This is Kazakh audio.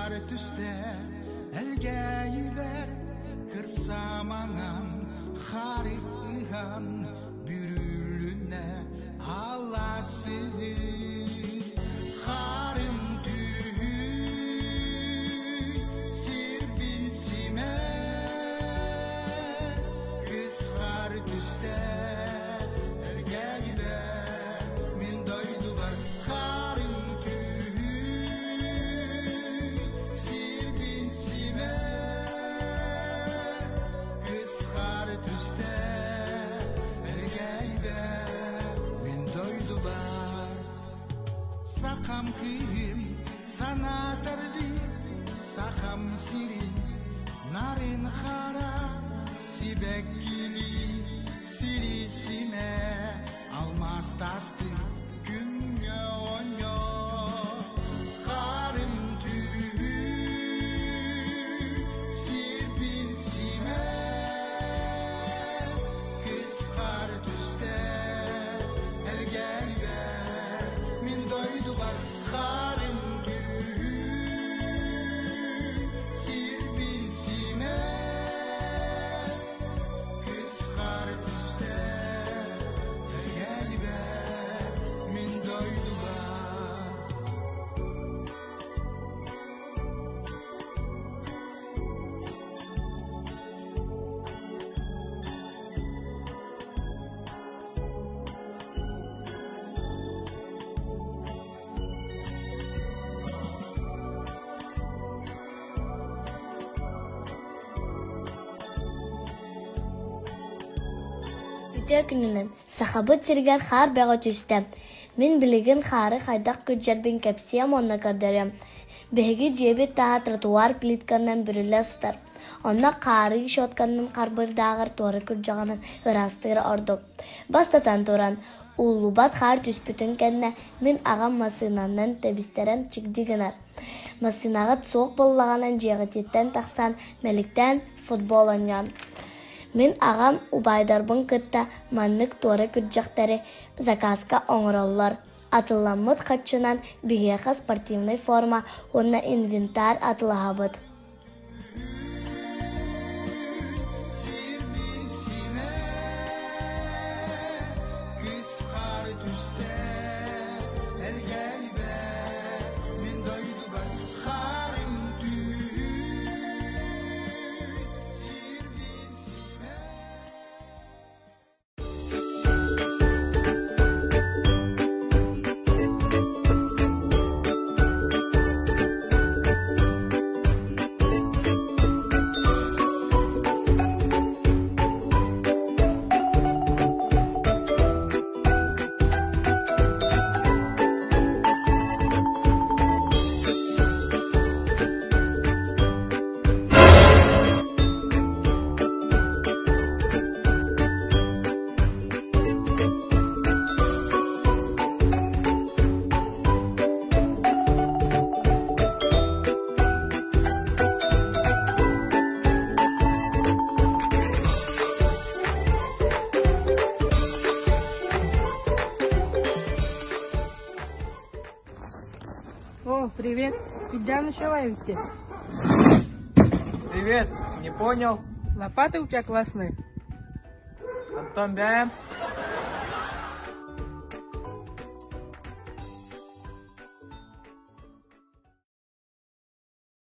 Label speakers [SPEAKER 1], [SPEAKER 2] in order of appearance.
[SPEAKER 1] Kızlar tüste elge gider kırsamangan harikhan bürülüne Allah'sı harım tühü sirpin sime kızlar tüste elge gider min doydu var harım tühü sirpin sime kızlar tüste elge gider min doydu var sakam kıyım sana terdi sakam siri narin khara sibekini siri sime almas tastı gümye onyo karım tühü sirpin sime kızlar tüste elge gider min doydu var karım tühü sirpin sime kızlar tüste elge gider min doydu var
[SPEAKER 2] Үтө күнүнөн сахабыт сирген хар бага түстем. Мен билеген хары хайдак күджербин кепсиям онна кардырым. Беги жеби таа тротуар плиткандан бүрүлө сытар. Онна кары шотканын карбырдагыр торы күржаганын ырастыр ордук. Бастатан туран улубат хар түспүтүн кенне мен агам масынанан тебистерем чигдигенер. Масынага соок боллаганын жегитеттен таксан меликтен футбол ойнан. Мен ағам убайдарбын кытта маннык торы күрджактары заказка оңроллар. Атыламмыт қатчынан бігеха спортивный форма, онна инвентар атылахабыт.
[SPEAKER 3] О, привет. Тебя началаете?
[SPEAKER 4] Привет, не понял.
[SPEAKER 3] Лопаты у тебя классные.
[SPEAKER 4] Антон Бяем.